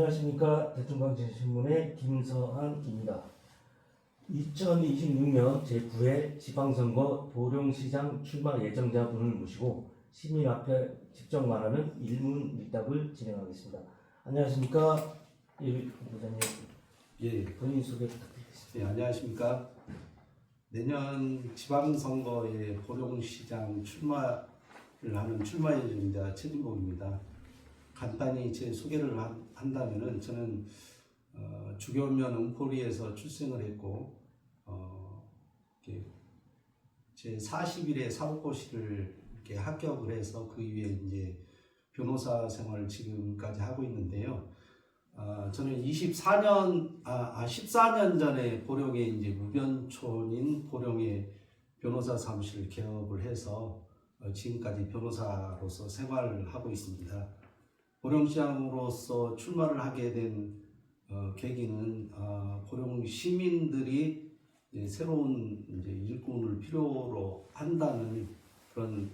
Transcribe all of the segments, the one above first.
안녕하십니까. 대통령신문의 김서한입니다. 2026년 제9회 지방선거 보령시장 출마 예정자분을 모시고 시민 앞에 직접 말하는 일문일답을 진행하겠습니다. 안녕하십니까. 예, 부장님. 예, 본인 소개 부탁드리겠습니다. 예, 안녕하십니까. 내년 지방선거에 보령시장 출마를 하는 출마 예정자 최진복입니다. 간단히 제 소개를 한다면은 저는 주교면 응포리에서 출생을 했고 제 40일에 사법고시를 이렇게 합격을 해서 그 이후에 이제 변호사 생활을 지금까지 하고 있는데요. 저는 14년 전에 보령에 이제 무변촌인 보령에 변호사 사무실을 개업을 해서 지금까지 변호사로서 생활을 하고 있습니다. 보령시장으로서 출마를 하게 된 계기는 보령 시민들이 이제 새로운 이제 일꾼을 필요로 한다는 그런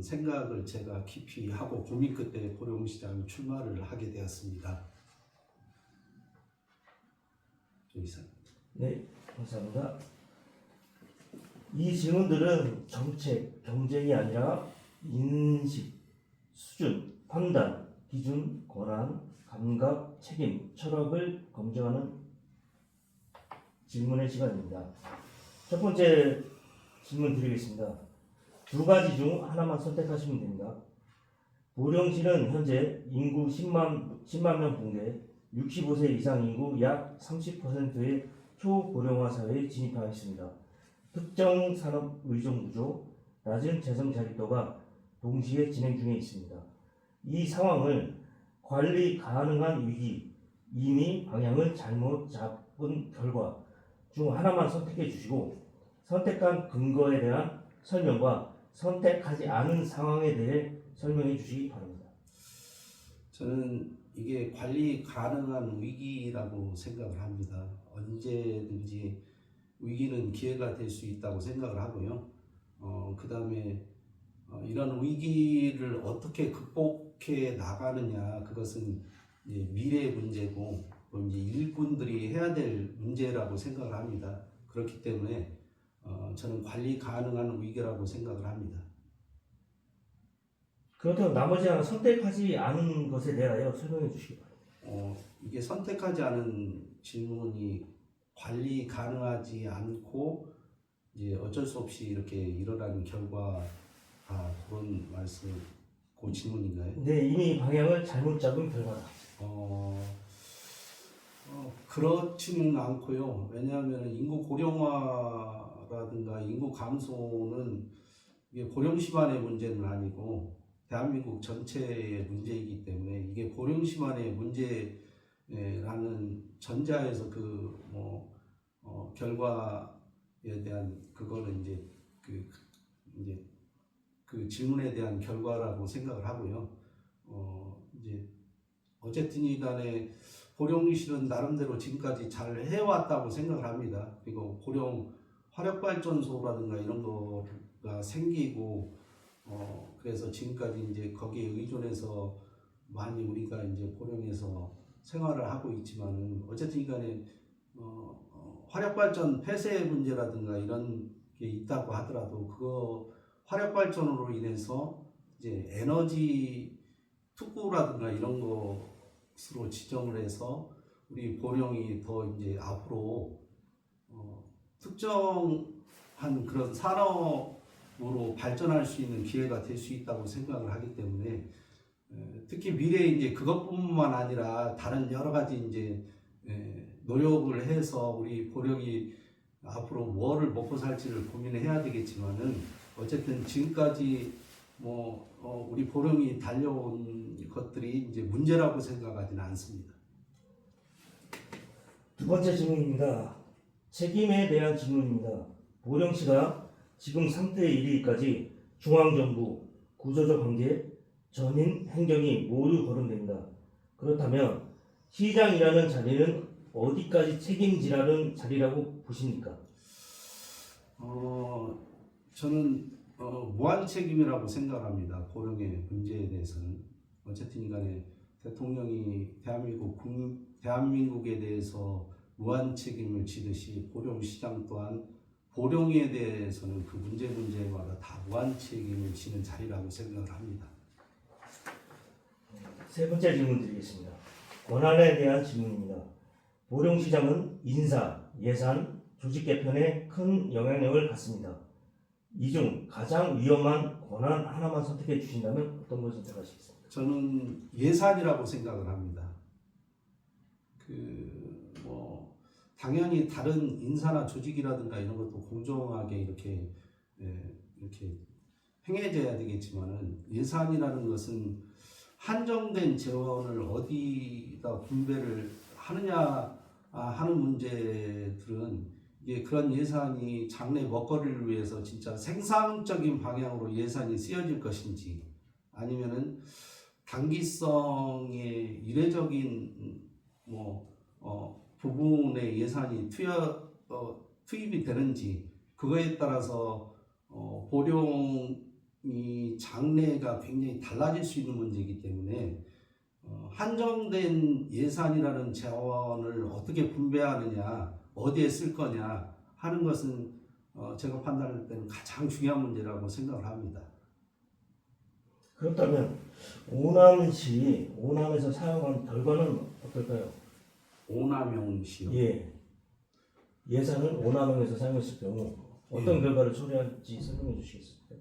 생각을 제가 깊이 하고 고민 끝에 보령시장 출마를 하게 되었습니다. 이상. 네, 감사합니다. 이 질문들은 정책, 경쟁이 아니라 인식, 수준, 판단, 기준, 권한, 감각, 책임, 철학을 검증하는 질문의 시간입니다. 첫 번째 질문 드리겠습니다. 두 가지 중 하나만 선택하시면 됩니다. 보령시는 현재 인구 10만 명 붕괴, 65세 이상 인구 약 30%의 초고령화 사회에 진입하였습니다. 특정 산업 의존 구조, 낮은 재정 자립도가 동시에 진행 중에 있습니다. 이 상황을 관리 가능한 위기, 이미 방향을 잘못 잡은 결과 중 하나만 선택해 주시고 선택한 근거에 대한 설명과 선택하지 않은 상황에 대해 설명해 주시기 바랍니다. 저는 이게 관리 가능한 위기라고 생각을 합니다. 언제든지 위기는 기회가 될 수 있다고 생각을 하고요. 그 다음에 이런 위기를 어떻게 극복해 나가느냐, 그것은 이제 미래의 문제고 또 이제 일꾼들이 해야 될 문제라고 생각을 합니다. 그렇기 때문에 저는 관리 가능한 위기라고 생각을 합니다. 그렇다면 나머지 하나 선택하지 않은 것에 대하여 설명해 주시기 바랍니다. 이게 선택하지 않은 질문이 관리 가능하지 않고 이제 어쩔 수 없이 이렇게 일어나는 결과 그런 말씀, 그 질문인가요? 네, 이미 방향을 잘못 잡은 결과다. 그렇지는 않고요. 왜냐하면 인구 고령화라든가 인구 감소는 이게 보령시만의 문제는 아니고 대한민국 전체의 문제이기 때문에 이게 보령시만의 문제라는 전자에서 결과에 대한 그거는 이제 그 질문에 대한 결과라고 생각을 하고요. 이제 어쨌든 간에 보령시는 나름대로 지금까지 잘 해왔다고 생각을 합니다. 그리고 보령 화력발전소라든가 이런 거가 생기고 그래서 지금까지 이제 거기에 의존해서 많이 우리가 이제 보령에서 생활을 하고 있지만은 어쨌든 간에 화력발전 폐쇄 문제라든가 이런 게 있다고 하더라도 그거 화력발전으로 인해서 이제 에너지 특구라든가 이런 것으로 지정을 해서 우리 보령이 더 이제 앞으로 특정한 그런 산업으로 발전할 수 있는 기회가 될 수 있다고 생각을 하기 때문에 특히 미래에 이제 그것뿐만 아니라 다른 여러 가지 이제 노력을 해서 우리 보령이 앞으로 뭐를 먹고 살지를 고민해야 되겠지만은 어쨌든 지금까지 우리 보령이 달려온 것들이 이제 문제라고 생각하지는 않습니다. 두 번째 질문입니다. 책임에 대한 질문입니다. 보령시가 지금 상태에 이르기까지 중앙정부, 구조적 관계, 전인 행정이 모두 거론됩니다. 그렇다면 시장이라는 자리는 어디까지 책임지라는 자리라고 보십니까? 저는 무한 책임이라고 생각합니다. 보령의 문제에 대해서는 어쨌든 간에 대통령이 대한민국에 대해서 무한 책임을 지듯이 보령시장 또한 보령에 대해서는 그 문제마다 다 무한 책임을 지는 자리라고 생각을 합니다. 세 번째 질문 드리겠습니다. 권한에 대한 질문입니다. 보령시장은 인사, 예산, 조직 개편에 큰 영향력을 갖습니다. 이 중 가장 위험한 권한 하나만 선택해 주신다면 어떤 걸 선택하시겠습니까? 저는 예산이라고 생각을 합니다. 당연히 다른 인사나 조직이라든가 이런 것도 공정하게 이렇게 행해져야 되겠지만은 예산이라는 것은 한정된 재원을 어디다 분배를 하느냐 하는 문제들은 이게 그런 예산이 장래 먹거리를 위해서 진짜 생산적인 방향으로 예산이 쓰여질 것인지 아니면은 단기성의 이례적인 부분의 예산이 투입이 되는지 그거에 따라서 보령이 장래가 굉장히 달라질 수 있는 문제이기 때문에 한정된 예산이라는 자원을 어떻게 분배하느냐 어디에 쓸 거냐 하는 것은 제가 판단할 때는 가장 중요한 문제라고 생각을 합니다. 그렇다면 오남시, 오남에서 사용한 결과는 어떨까요? 오남용시요. 예. 예산을 오남용에서 사용했을 경우 어떤 결과를 초래할지 설명해 주시겠습니까?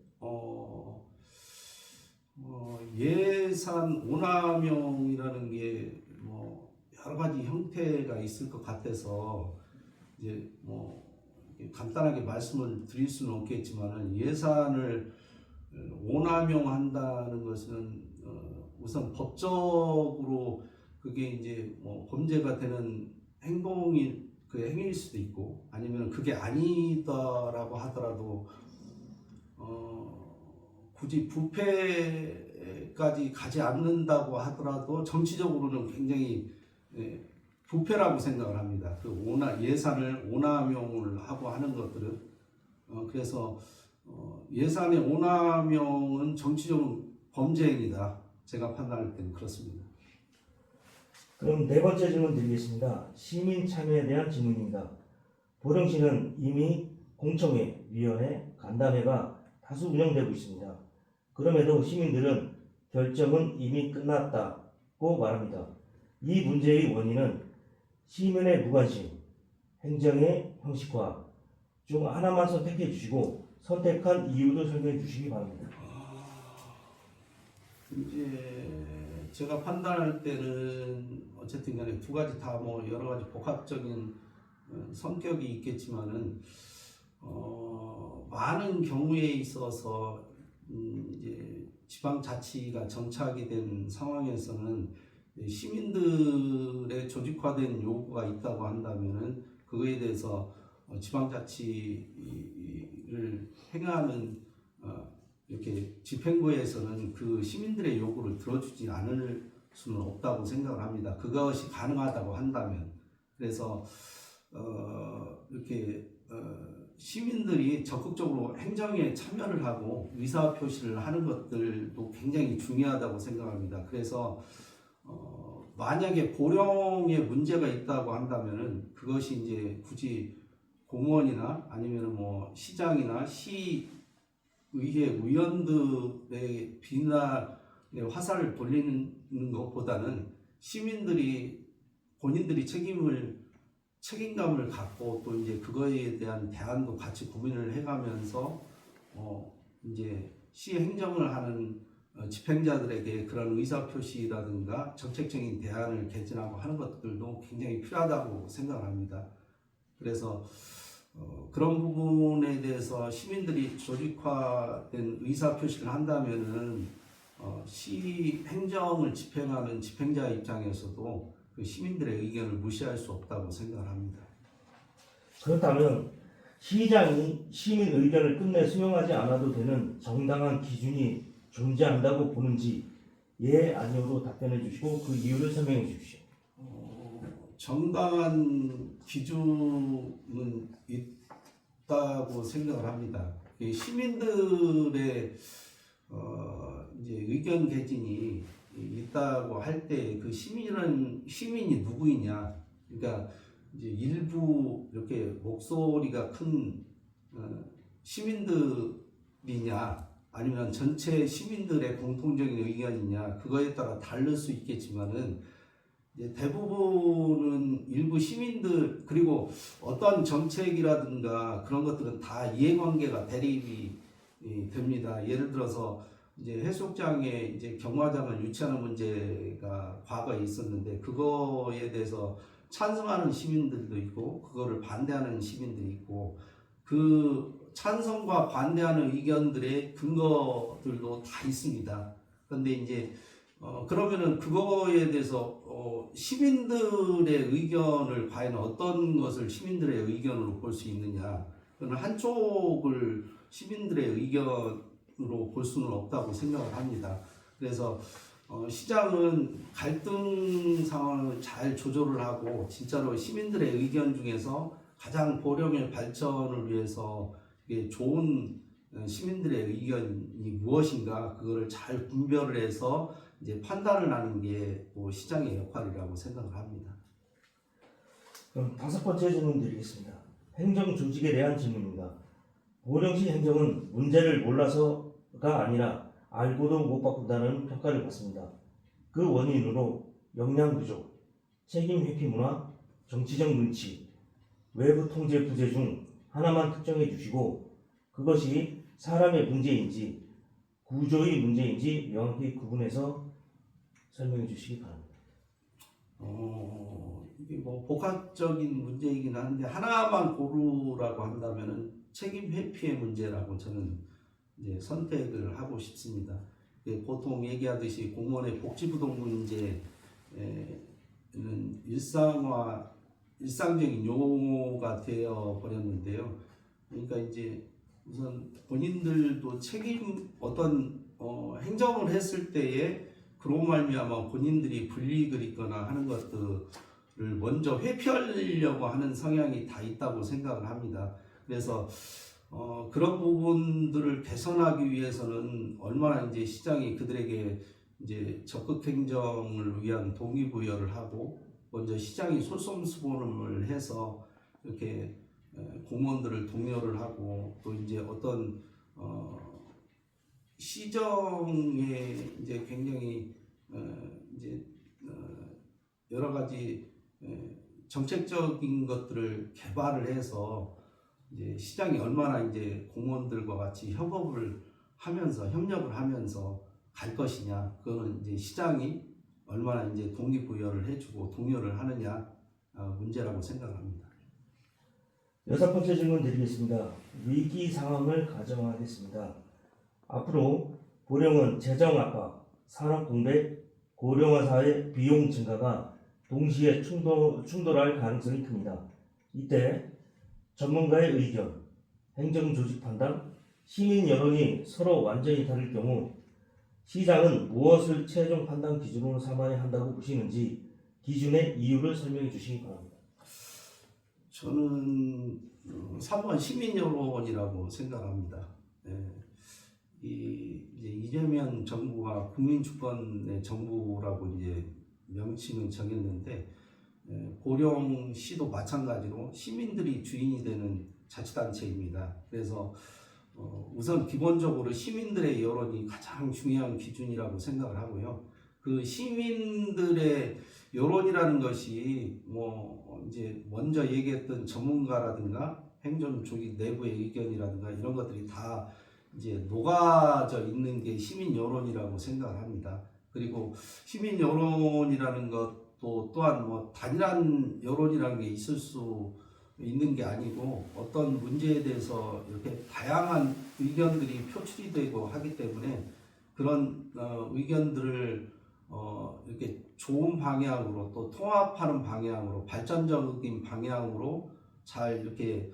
예산 오남용이라는 게 여러 가지 형태가 있을 것 같아서 이제 간단하게 말씀을 드릴 수는 없겠지만은 예산을 오남용한다는 것은 우선 법적으로 그게 이제 범죄가 되는 행위일 수도 있고 아니면 그게 아니다라고 하더라도 굳이 부패까지 가지 않는다고 하더라도 정치적으로는 굉장히 부패라고 생각을 합니다. 예산을 오남용을 하고 하는 것들은 그래서 예산의 오남용은 정치적으로 범죄 행위다. 제가 판단할 때는 그렇습니다. 그럼 네 번째 질문 드리겠습니다. 시민 참여에 대한 질문입니다. 보령시는 이미 공청회, 위원회, 간담회가 다수 운영되고 있습니다. 그럼에도 시민들은 결정은 이미 끝났다고 말합니다. 이 문제의 원인은 시민의 무관심, 행정의 형식화 중 하나만 선택해 주시고 선택한 이유도 설명해 주시기 바랍니다. 이제 제가 판단할 때는 어쨌든 간에 두 가지 다 여러 가지 복합적인 성격이 있겠지만은 많은 경우에 있어서 이제 지방자치가 정착이 된 상황에서는 시민들의 조직화된 요구가 있다고 한다면은 그거에 대해서 지방자치를 행하는 이렇게 집행부에서는 그 시민들의 요구를 들어주지 않을 수는 없다고 생각을 합니다. 그것이 가능하다고 한다면 그래서 이렇게 시민들이 적극적으로 행정에 참여를 하고 의사표시를 하는 것들도 굉장히 중요하다고 생각합니다. 그래서 만약에 보령에 문제가 있다고 한다면은 그것이 이제 굳이 공무원이나 아니면 시장이나 시의회 의원들의 비난의 화살을 돌리는 것보다는 시민들이 본인들이 책임감을 갖고 또 이제 그거에 대한 대안도 같이 고민을 해가면서 이제 시 행정을 하는 집행자들에게 그런 의사표시라든가 정책적인 대안을 개진하고 하는 것들도 굉장히 필요하다고 생각합니다. 그래서 그런 부분에 대해서 시민들이 조직화된 의사표시를 한다면은 시 행정을 집행하는 집행자 입장에서도 그 시민들의 의견을 무시할 수 없다고 생각합니다. 그렇다면 시장이 시민 의견을 끝내 수용하지 않아도 되는 정당한 기준이 존재한다고 보는지 예, 아니오로 답변해 주시고 그 이유를 설명해 주십시오. 정당한 기준은 있다고 생각을 합니다. 시민들의 이제 의견 개진이 있다고 할 때 그 시민이 누구이냐? 그러니까 이제 일부 이렇게 목소리가 큰 시민들이냐, 아니면 전체 시민들의 공통적인 의견이냐, 그거에 따라 다를 수 있겠지만은 이제 대부분은 일부 시민들, 그리고 어떤 정책이라든가 그런 것들은 다 이해관계가 대립이 됩니다. 예를 들어서 이제 해수욕장에 이제 경마장을 유치하는 문제가 과거에 있었는데, 그거에 대해서 찬성하는 시민들도 있고 그거를 반대하는 시민들이 있고, 그 찬성과 반대하는 의견들의 근거들도 다 있습니다. 그런데 이제 그러면은 그거에 대해서 시민들의 의견을 과연 어떤 것을 시민들의 의견으로 볼 수 있느냐? 그러면 한쪽을 시민들의 의견으로 볼 수는 없다고 생각을 합니다. 그래서 시장은 갈등 상황을 잘 조절을 하고 진짜로 시민들의 의견 중에서 가장 보령의 발전을 위해서 이게 좋은 시민들의 의견이 무엇인가, 그거를 잘 분별을 해서 이제 판단을 하는 게 또 시장의 역할이라고 생각을 합니다. 그럼 5번째 질문 드리겠습니다. 행정 조직에 대한 질문입니다. 보령시 행정은 문제를 몰라서가 아니라 알고도 못 바꾼다는 평가를 받습니다. 그 원인으로 역량 부족, 책임 회피 문화, 정치적 눈치, 외부 통제 부재 중 하나만 특정해 주시고, 그것이 사람의 문제인지 구조의 문제인지 명확히 구분해서 설명해 주시기 바랍니다. 이게 뭐 복합적인 문제이긴 한데, 하나만 고르라고 한다면은 책임 회피의 문제라고 저는 이제 선택을 하고 싶습니다. 보통 얘기하듯이 공무원의 복지부동 문제는 일상적인 용어가 되어 버렸는데요. 그러니까 이제 우선 본인들도 어떤 행정을 했을 때에 그로 말미암아 본인들이 불이익을 입거나 하는 것들을 먼저 회피하려고 하는 성향이 다 있다고 생각을 합니다. 그래서 그런 부분들을 개선하기 위해서는 얼마나 이제 시장이 그들에게 이제 적극 행정을 위한 동기부여를 하고, 먼저 시장이 솔선수범을 해서 이렇게 공무원들을 독려를 하고, 또 이제 어떤 시정에 이제 굉장히 이제 여러 가지 정책적인 것들을 개발을 해서 이제 시장이 얼마나 이제 공무원들과 같이 협업을 하면서 협력을 하면서 갈 것이냐, 그거는 이제 시장이 얼마나 이제 동기부여를 해주고 독려를 하느냐 문제라고 생각합니다. 6번째 질문 드리겠습니다. 위기 상황을 가정하겠습니다. 앞으로 보령은 재정 압박, 산업 공백, 고령화사의 비용 증가가 동시에 충돌할 가능성이 큽니다. 이때 전문가의 의견, 행정 조직 판단, 시민 여론이 서로 완전히 다를 경우 시장은 무엇을 최종 판단 기준으로 삼아야 한다고 보시는지 기준의 이유를 설명해 주시기 바랍니다. 저는 3번 시민 여론이라고 생각합니다. 이제 이재명 정부가 국민 주권의 정부라고 이제 명칭을 정했는데, 보령시도 마찬가지로 시민들이 주인이 되는 자치단체입니다. 그래서 우선 기본적으로 시민들의 여론이 가장 중요한 기준이라고 생각을 하고요. 그 시민들의 여론이라는 것이 뭐 이제 먼저 얘기했던 전문가라든가 행정 조직 내부의 의견이라든가 이런 것들이 다 이제 녹아져 있는 게 시민 여론이라고 생각을 합니다. 그리고 시민 여론이라는 것도 또한 뭐 단일한 여론이라는 게 있을 수 있는 게 아니고, 어떤 문제에 대해서 이렇게 다양한 의견들이 표출이 되고 하기 때문에 그런 의견들을 이렇게 좋은 방향으로, 또 통합하는 방향으로, 발전적인 방향으로 잘 이렇게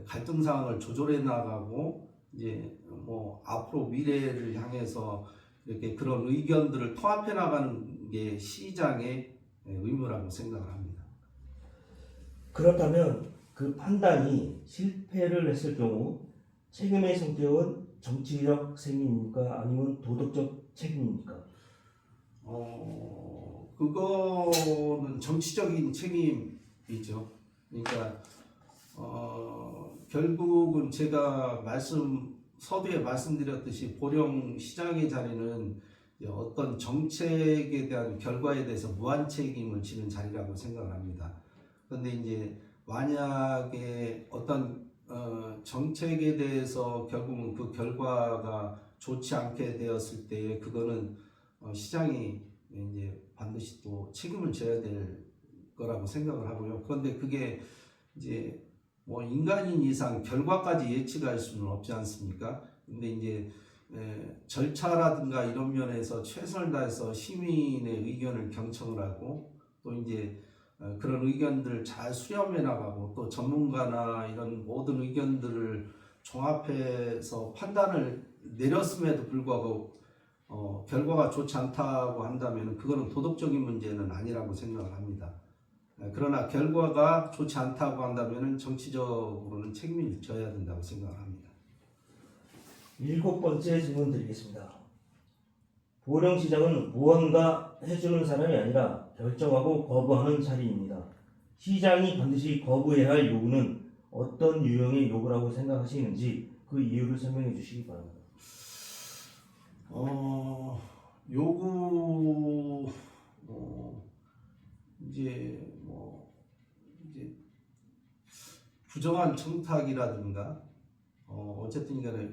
갈등 상황을 조절해 나가고, 이제 뭐 앞으로 미래를 향해서 이렇게 그런 의견들을 통합해 나가는 게 시장의 의무라고 생각을 합니다. 그렇다면 그 판단이 실패를 했을 경우 책임의 성격은 정치적 책임입니까? 아니면 도덕적 책임입니까? 그거는 정치적인 책임이죠. 그러니까 결국은 제가 서두에 말씀드렸듯이 보령 시장의 자리는 이제 어떤 정책에 대한 결과에 대해서 무한 책임을 지는 자리라고 생각을 합니다. 그런데 이제 만약에 어떤 정책에 대해서 결국은 그 결과가 좋지 않게 되었을 때 그거는 시장이 이제 반드시 또 책임을 져야 될 거라고 생각을 하고요. 그런데 그게 이제 뭐 인간인 이상 결과까지 예측할 수는 없지 않습니까? 근데 이제 절차라든가 이런 면에서 최선을 다해서 시민의 의견을 경청을 하고 또 이제 그런 의견들을 잘 수렴해 나가고 또 전문가나 이런 모든 의견들을 종합해서 판단을 내렸음에도 불구하고 결과가 좋지 않다고 한다면 그거는 도덕적인 문제는 아니라고 생각을 합니다. 그러나 결과가 좋지 않다고 한다면 정치적으로는 책임을 져야 된다고 생각을 합니다. 7번째 질문 드리겠습니다. 보령시장은 무언가 해주는 사람이 아니라 결정하고 거부하는 자리입니다. 시장이 반드시 거부해야 할 요구는 어떤 유형의 요구라고 생각하시는지 그 이유를 설명해 주시기 바랍니다. 요구 이제 부정한 청탁이라든가 어쨌든 간에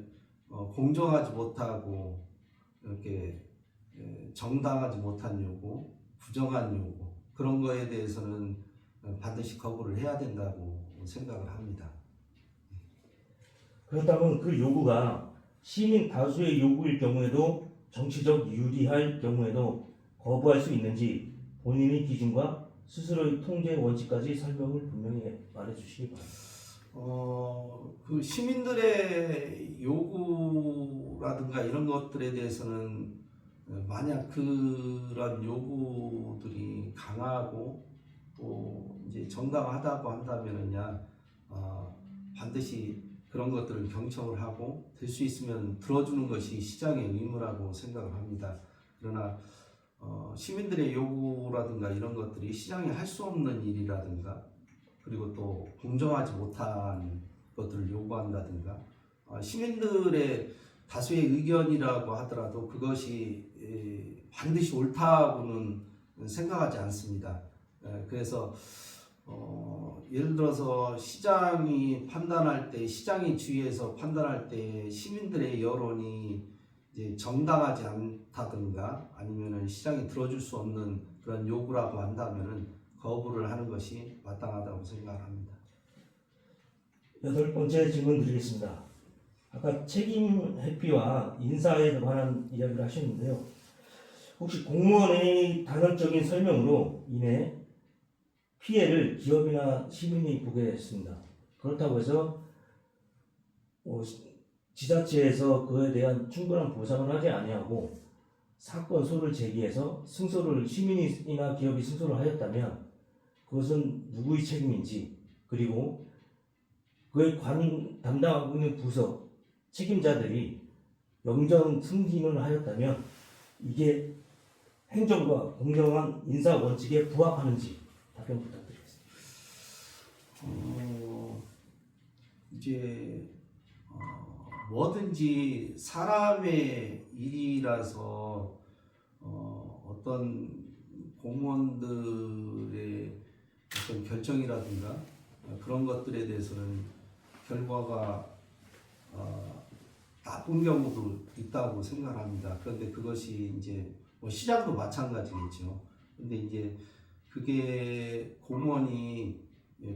공정하지 못하고 이렇게 정당하지 못한 요구, 부정한 요구 그런 거에 대해서는 반드시 거부를 해야 된다고 생각을 합니다. 그렇다면 그 요구가 시민 다수의 요구일 경우에도 정치적 유리할 경우에도 거부할 수 있는지 본인의 기준과 스스로의 통제 원칙까지 설명을 분명히 말해 주시기 바랍니다. 그 시민들의 요구라든가 이런 것들에 대해서는 만약 그런 요구들이 강하고 또 이제 정당하다고 한다면은야 반드시 그런 것들을 경청을 하고 될 수 있으면 들어주는 것이 시장의 의무라고 생각을 합니다. 그러나 시민들의 요구라든가 이런 것들이 시장이 할 수 없는 일이라든가 그리고 또 공정하지 못한 것들을 요구한다든가 시민들의 다수의 의견이라고 하더라도 그것이 반드시 옳다고는 생각하지 않습니다. 그래서 예를 들어서 시장이 판단할 때 시장의 주위에서 판단할 때 시민들의 여론이 이제 정당하지 않다든가 아니면은 시장이 들어줄 수 없는 그런 요구라고 한다면은 거부를 하는 것이 마땅하다고 생각합니다. 8번째 질문 드리겠습니다. 아까 책임 회피와 인사에 관한 이야기를 하셨는데요. 혹시 공무원의 단언적인 설명으로 인해 피해를 기업이나 시민이 보게 했습니다. 그렇다고 해서 지자체에서 그에 대한 충분한 보상을 하지 아니하고 사건 소를 제기해서 승소를 시민이나 기업이 승소를 하였다면 그것은 누구의 책임인지 그리고 그의 담당하고 있는 부서 책임자들이 영전 승진을 하였다면 이게 행정과 공정한 인사 원칙에 부합하는지 답변 부탁드리겠습니다. 이제 뭐든지 사람의 일이라서 어떤 공무원들의 어떤 결정이라든가 그런 것들에 대해서는 결과가 나쁜 경우도 있다고 생각합니다. 그런데 그것이 이제 뭐 시장도 마찬가지겠죠. 근데 이제 그게 공무원이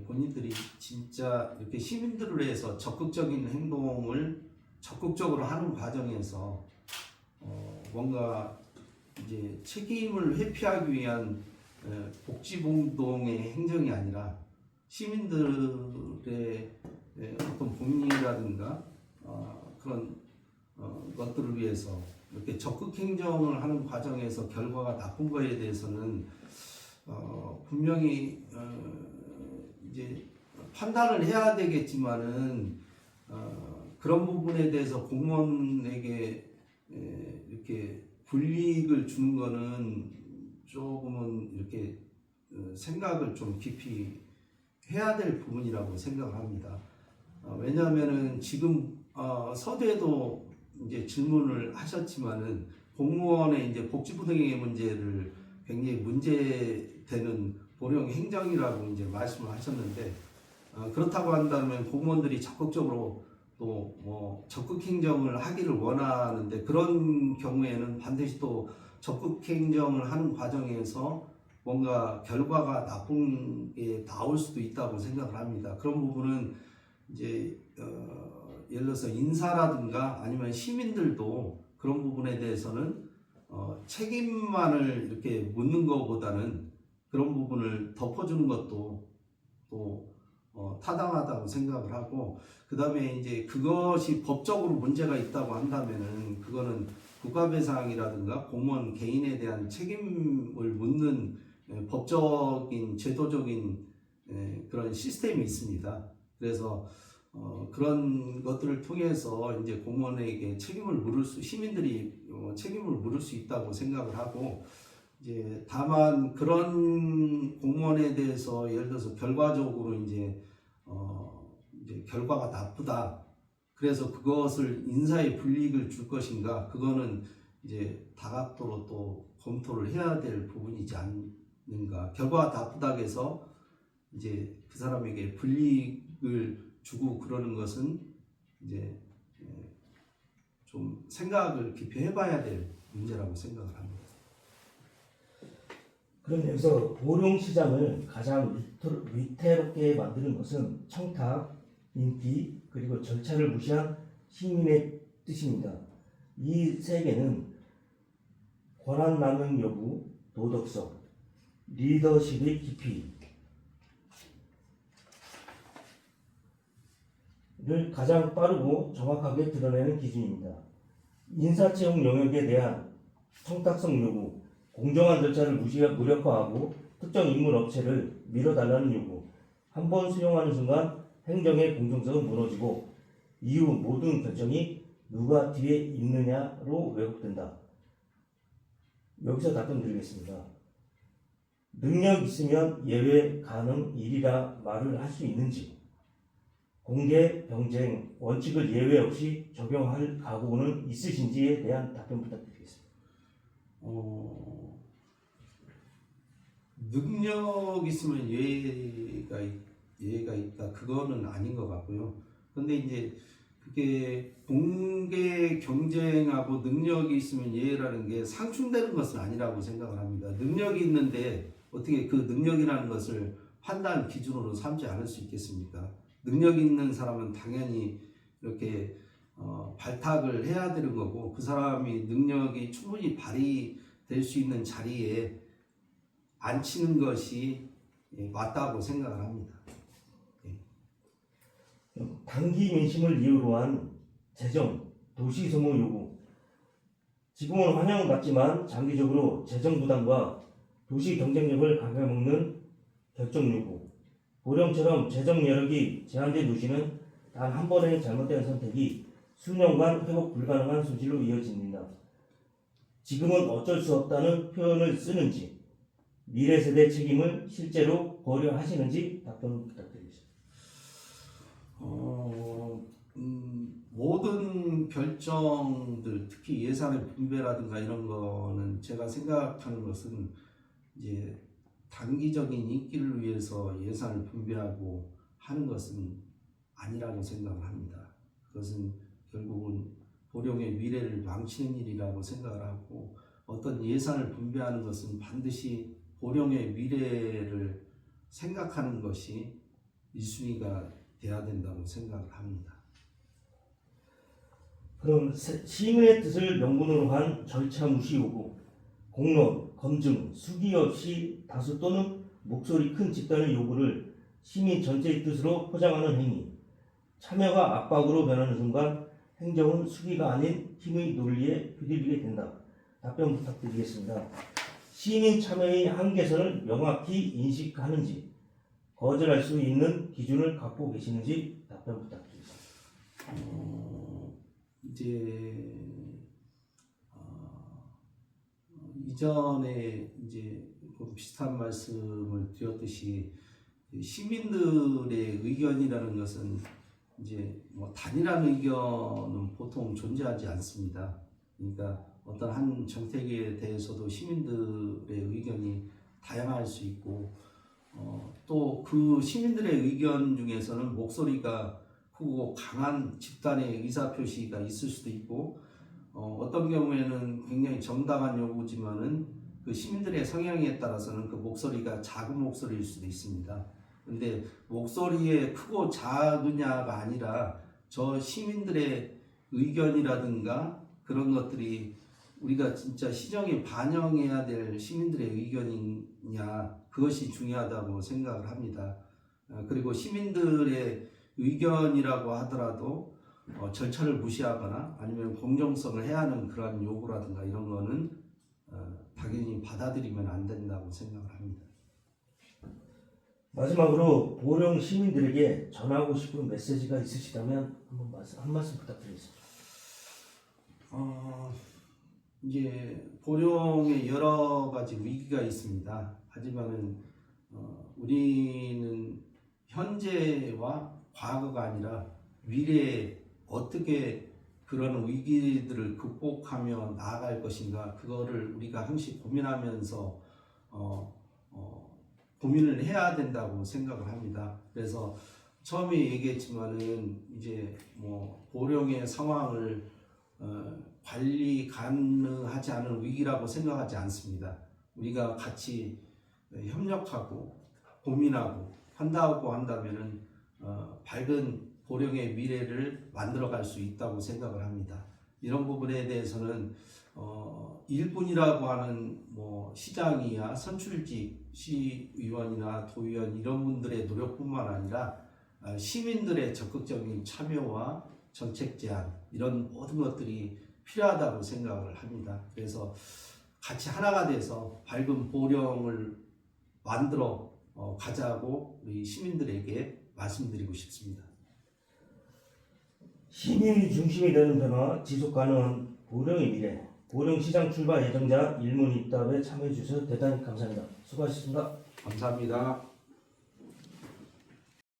본인들이 진짜 이렇게 시민들을 위해서 적극적인 행동을 적극적으로 하는 과정에서 뭔가 이제 책임을 회피하기 위한 복지봉동의 행정이 아니라 시민들의 어떤 복리라든가 그런 것들을 위해서 이렇게 적극 행정을 하는 과정에서 결과가 나쁜 거에 대해서는 분명히 이제 판단을 해야 되겠지만은 그런 부분에 대해서 공무원에게 이렇게 불이익을 주는 거는 조금은 이렇게 생각을 좀 깊이 해야 될 부분이라고 생각을 합니다. 왜냐하면은 지금 서두에도 이제 질문을 하셨지만은 공무원의 이제 복지부 등의 문제를 굉장히 문제되는 보령 행정이라고 이제 말씀을 하셨는데 그렇다고 한다면 공무원들이 적극적으로 또 뭐 적극 행정을 하기를 원하는데 그런 경우에는 반드시 또 적극 행정을 하는 과정에서 뭔가 결과가 나쁜 게 나올 수도 있다고 생각을 합니다. 그런 부분은 이제 예를 들어서 인사라든가 아니면 시민들도 그런 부분에 대해서는 책임만을 이렇게 묻는 것보다는 그런 부분을 덮어주는 것도 또 타당하다고 생각을 하고 그 다음에 이제 그것이 법적으로 문제가 있다고 한다면은 그거는 국가배상이라든가 공무원 개인에 대한 책임을 묻는 법적인 제도적인 그런 시스템이 있습니다. 그래서 그런 것들을 통해서 이제 공무원에게 책임을 물을 시민들이 책임을 물을 수 있다고 생각을 하고 이제 다만 그런 공무원에 대해서 예를 들어서 결과적으로 이제 결과가 나쁘다. 그래서 그것을 인사에 불이익을 줄 것인가? 그거는 이제 다각도로 또 검토를 해야 될 부분이지 않는가? 결과가 나쁘다고 해서 이제 그 사람에게 불이익을 주고 그러는 것은 이제 좀 생각을 깊이 해봐야 될 문제라고 생각을 합니다. 그럼 여기서 보령시장을 가장 위태롭게 만드는 것은 청탁, 인기, 그리고 절차를 무시한 시민의 뜻입니다. 이 세 개는 권한 남용 여부, 도덕성, 리더십의 깊이를 가장 빠르고 정확하게 드러내는 기준입니다. 인사채용 영역에 대한 청탁성 요구, 공정한 절차를 무력화하고 특정 인물 업체를 밀어달라는 요구, 한 번 수용하는 순간 행정의 공정성은 무너지고 이후 모든 결정이 누가 뒤에 있느냐로 왜곡된다. 여기서 답변 드리겠습니다. 능력 있으면 예외 가능 일이라 말을 할 수 있는지, 공개, 경쟁, 원칙을 예외 없이 적용할 각오는 있으신지에 대한 답변 부탁드리겠습니다. 능력 있으면 예외가 있다. 그거는 아닌 것 같고요. 근데 이제 그게 공개 경쟁하고 능력이 있으면 예외라는 게 상충되는 것은 아니라고 생각을 합니다. 능력이 있는데 어떻게 그 능력이라는 것을 판단 기준으로 삼지 않을 수 있겠습니까? 능력 있는 사람은 당연히 이렇게 발탁을 해야 되는 거고 그 사람이 능력이 충분히 발휘될 수 있는 자리에 앉히는 것이 맞다고 생각을 합니다. 단기 민심을 이유로 한 재정, 도시 소모 요구. 지금은 환영은 받지만 장기적으로 재정 부담과 도시 경쟁력을 갉아먹는 결정 요구. 보령처럼 재정 여력이 제한된 도시는 단 한 번의 잘못된 선택이 수년간 회복 불가능한 소지로 이어집니다. 지금은 어쩔 수 없다는 표현을 쓰는지, 미래 세대 책임을 실제로 고려하시는지 답변 부탁드리겠습니다. 모든 결정들, 특히 예산의 분배라든가 이런 거는 제가 생각하는 것은 이제 단기적인 인기를 위해서 예산을 분배하고 하는 것은 아니라고 생각을 합니다. 그것은 결국은 보령의 미래를 망치는 일이라고 생각을 하고 어떤 예산을 분배하는 것은 반드시 보령의 미래를 생각하는 것이 1순위가 돼야 된다고 생각을 합니다. 그럼 시민의 뜻을 명분으로 한 절차 무시 요구, 공론, 검증, 수기 없이 다수 또는 목소리 큰 집단의 요구를 시민 전체의 뜻으로 포장하는 행위, 참여가 압박으로 변하는 순간 행정은 수기가 아닌 힘의 논리에 휘둘리게 된다. 답변 부탁드리겠습니다. 시민 참여의 한계선을 명확히 인식하는지, 거절할 수 있는 기준을 갖고 계시는지 답변 부탁드리겠습니다. 이제 이전에 이제 그 비슷한 말씀을 드렸듯이 시민들의 의견이라는 것은 이제 뭐 단일한 의견은 보통 존재하지 않습니다. 그러니까 어떤 한 정책에 대해서도 시민들의 의견이 다양할 수 있고 또 그 시민들의 의견 중에서는 목소리가 크고 강한 집단의 의사표시가 있을 수도 있고 어떤 경우에는 굉장히 정당한 요구지만은 그 시민들의 성향에 따라서는 그 목소리가 작은 목소리일 수도 있습니다. 근데 목소리에 크고 작으냐가 아니라 저 시민들의 의견이라든가 그런 것들이 우리가 진짜 시정에 반영해야 될 시민들의 의견이냐 그것이 중요하다고 생각을 합니다. 그리고 시민들의 의견이라고 하더라도 절차를 무시하거나 아니면 공정성을 해하는 그러한 요구라든가 이런 거는 당연히 받아들이면 안 된다고 생각을 합니다. 마지막으로 보령 시민들에게 전하고 싶은 메시지가 있으시다면 한 말씀 부탁드리겠습니다. 이제 보령에 여러 가지 위기가 있습니다. 하지만은 우리는 현재와 과거가 아니라 미래에 어떻게 그런 위기들을 극복하며 나아갈 것인가 그거를 우리가 항상 고민하면서 고민을 해야 된다고 생각을 합니다. 그래서 처음에 얘기했지만은 이제 뭐 보령의 상황을 관리 가능하지 않은 위기라고 생각하지 않습니다. 우리가 같이 협력하고 고민하고 한다고 한다면은 밝은 보령의 미래를 만들어갈 수 있다고 생각을 합니다. 이런 부분에 대해서는 일꾼이라고 하는 뭐 시장이야 선출직 시의원이나 도의원 이런 분들의 노력뿐만 아니라 시민들의 적극적인 참여와 정책 제안 이런 모든 것들이 필요하다고 생각을 합니다. 그래서 같이 하나가 돼서 밝은 보령을 만들어 가자고 우리 시민들에게 말씀드리고 싶습니다. 시민이 중심이 되는 변화, 지속 가능한 보령의 미래, 보령시장 출마 예정자 일문입답에 참여해 주셔서 대단히 감사합니다. 수고하셨습니다. 감사합니다.